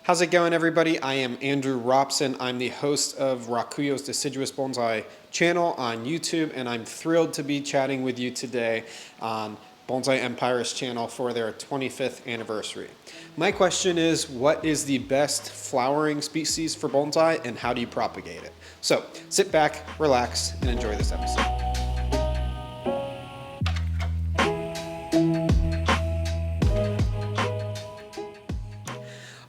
How's it going, everybody? I am Andrew Robson. I'm the host of Rakuyo's Deciduous Bonsai channel on YouTube, and I'm thrilled to be chatting with you today on Bonsai Empire's channel for their 25th anniversary. My question is, what is the best flowering species for bonsai, and how do you propagate it? So sit back, relax, and enjoy this episode.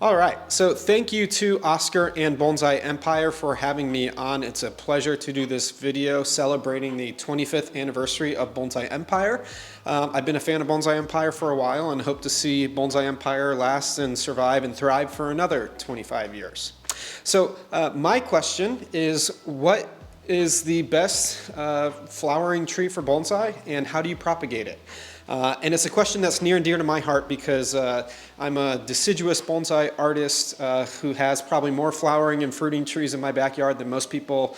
All right, so thank you to Oscar and Bonsai Empire for having me on. It's a pleasure to do this video celebrating the 25th anniversary of Bonsai Empire. I've been a fan of Bonsai Empire for a while and hope to see Bonsai Empire last and survive and thrive for another 25 years. So my question is, what is the best flowering tree for bonsai, and how do you propagate it? And it's a question that's near and dear to my heart because I'm a deciduous bonsai artist who has probably more flowering and fruiting trees in my backyard than most people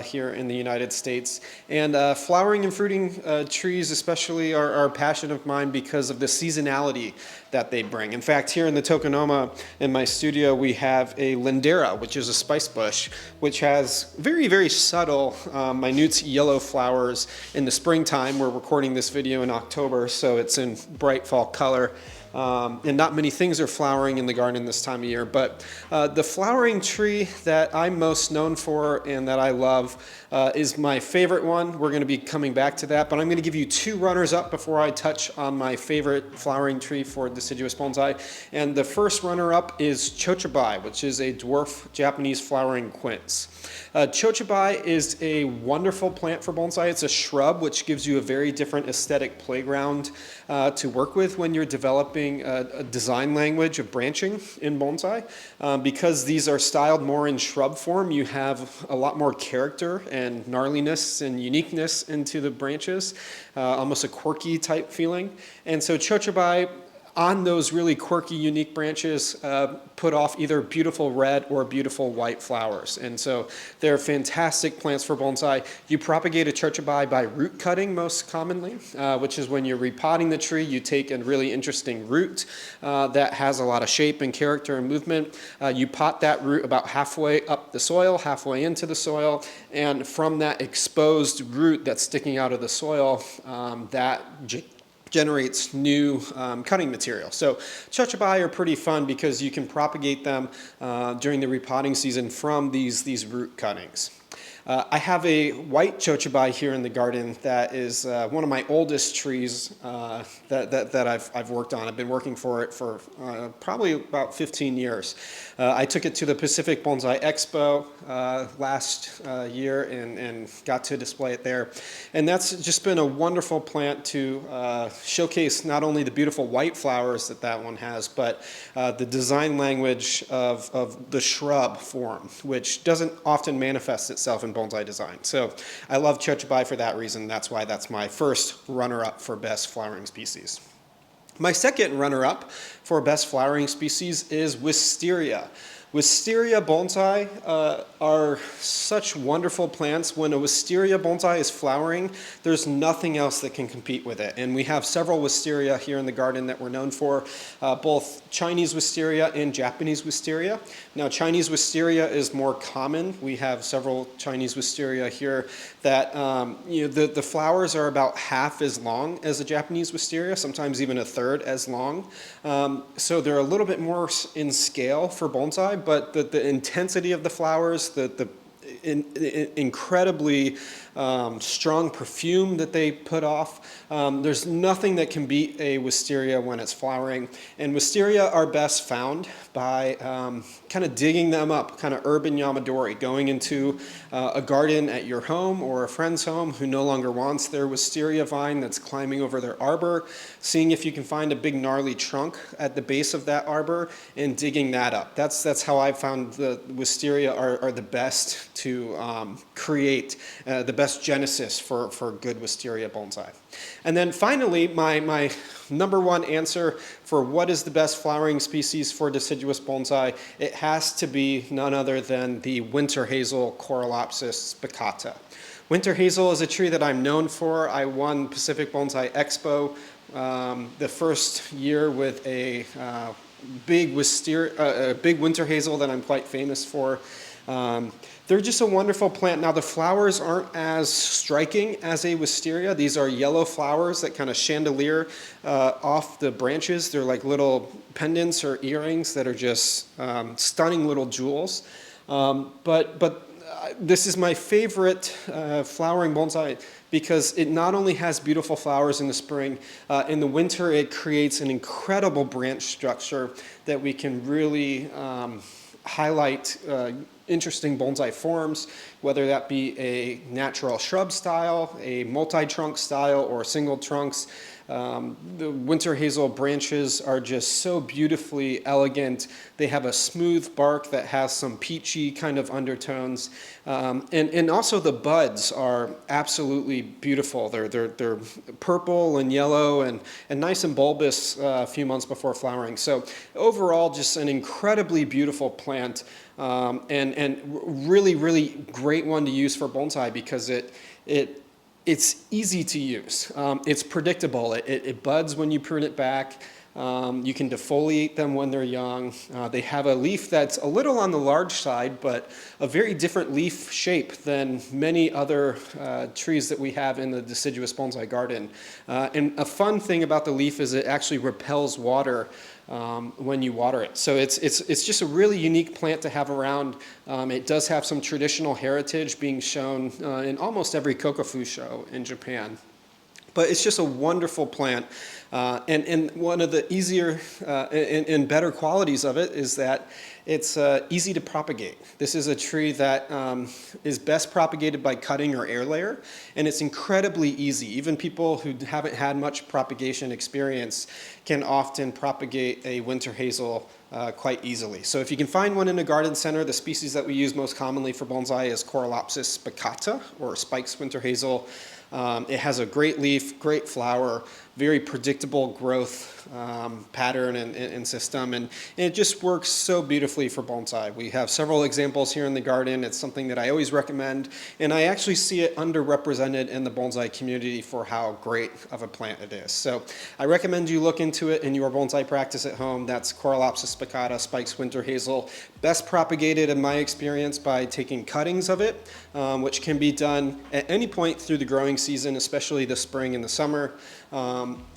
here in the United States. And flowering and fruiting trees especially are a passion of mine because of the seasonality that they bring. In fact, here in the Tokonoma in my studio, we have a lindera, which is a spice bush, which has very, very subtle, minute yellow flowers in the springtime. We're recording this video in October, so it's in bright fall color. And not many things are flowering in the garden this time of year, but the flowering tree that I'm most known for and that I love is my favorite one. We're going to be coming back to that, but I'm going to give you two runners-up before I touch on my favorite flowering tree for deciduous bonsai. And the first runner-up is chochobai, which is a dwarf Japanese flowering quince. Chochobai is a wonderful plant for bonsai. It's a shrub, which gives you a very different aesthetic playground to work with when you're developing a design language of branching in bonsai. Because these are styled more in shrub form, you have a lot more character and gnarliness and uniqueness into the branches, almost a quirky type feeling. And so chochobai, on those really quirky, unique branches, put off either beautiful red or beautiful white flowers. And so they're fantastic plants for bonsai. You propagate a chochobai by root cutting most commonly, which is when you're repotting the tree, you take a really interesting root that has a lot of shape and character and movement. You pot that root about halfway up the soil, halfway into the soil, and from that exposed root that's sticking out of the soil, that generates new cutting material. So chochobai are pretty fun because you can propagate them during the repotting season from these root cuttings. I have a white chochobai here in the garden that is one of my oldest trees that I've worked on. I've been working for it for probably about 15 years. I took it to the Pacific Bonsai Expo last year and got to display it there. And that's just been a wonderful plant to showcase not only the beautiful white flowers that one has, but the design language of the shrub form, which doesn't often manifest itself in bonsai design. So I love chochobai for that reason. That's why that's my first runner-up for best flowering species. My second runner-up for best flowering species is wisteria. Wisteria bonsai are such wonderful plants. When a wisteria bonsai is flowering, there's nothing else that can compete with it. And we have several wisteria here in the garden that we're known for, both Chinese wisteria and Japanese wisteria. Now, Chinese wisteria is more common. We have several Chinese wisteria here that the flowers are about half as long as a Japanese wisteria, sometimes even a third as long. So they're a little bit more in scale for bonsai, but the intensity of the flowers, the incredibly strong perfume that they put off. There's nothing that can beat a wisteria when it's flowering. And wisteria are best found by kind of digging them up, kind of urban yamadori, going into a garden at your home or a friend's home who no longer wants their wisteria vine that's climbing over their arbor, seeing if you can find a big gnarly trunk at the base of that arbor and digging that up. That's how I've found the wisteria are the best to create the best genesis for good wisteria bonsai. And then finally, my number one answer for what is the best flowering species for deciduous bonsai, it has to be none other than the winter hazel Coralopsis spicata. Winter hazel is a tree that I'm known for. I won Pacific Bonsai Expo the first year with a big wisteria, big winter hazel that I'm quite famous for. They're just a wonderful plant. Now the flowers aren't as striking as a wisteria. These are yellow flowers that kind of chandelier off the branches. They're like little pendants or earrings that are just stunning little jewels. But this is my favorite flowering bonsai because it not only has beautiful flowers in the spring, in the winter it creates an incredible branch structure that we can really highlight interesting bonsai forms, whether that be a natural shrub style, a multi-trunk style, or single trunks. The winter hazel branches are just so beautifully elegant. They have a smooth bark that has some peachy kind of undertones. And also the buds are absolutely beautiful. They're purple and yellow and nice and bulbous a few months before flowering. So overall, just an incredibly beautiful plant. And really, really great one to use for bonsai because it's easy to use. It's predictable. It buds when you prune it back. You can defoliate them when they're young. They have a leaf that's a little on the large side, but a very different leaf shape than many other trees that we have in the deciduous bonsai garden. And a fun thing about the leaf is it actually repels water when you water it. So it's just a really unique plant to have around. It does have some traditional heritage being shown in almost every kokofu show in Japan. But it's just a wonderful plant. And one of the easier and better qualities of it is that it's easy to propagate. This is a tree that is best propagated by cutting or air layer, and it's incredibly easy. Even people who haven't had much propagation experience can often propagate a winter hazel quite easily. So if you can find one in a garden center, the species that we use most commonly for bonsai is Corylopsis spicata, or Spike's winter hazel. It has a great leaf, great flower, very predictable growth pattern and system, and it just works so beautifully for bonsai. We have several examples here in the garden. It's something that I always recommend, and I actually see it underrepresented in the bonsai community for how great of a plant it is. So I recommend you look into it in your bonsai practice at home. That's Corylopsis spicata, Spike's winter hazel. Best propagated in my experience by taking cuttings of it, which can be done at any point through the growing season, especially the spring and the summer.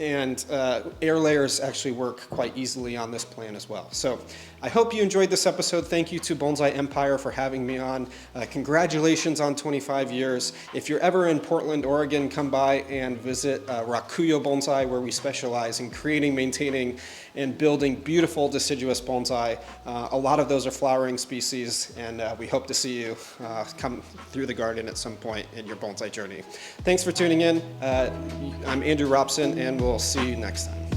Air layers actually work quite easily on this plant as well. So I hope you enjoyed this episode. Thank you to Bonsai Empire for having me on. Congratulations on 25 years. If you're ever in Portland, Oregon, come by and visit Rakuyo Bonsai, where we specialize in creating, maintaining, and building beautiful deciduous bonsai. A lot of those are flowering species, and we hope to see you come through the garden at some point in your bonsai journey. Thanks for tuning in. I'm Andrew Robson, and we'll see you next time.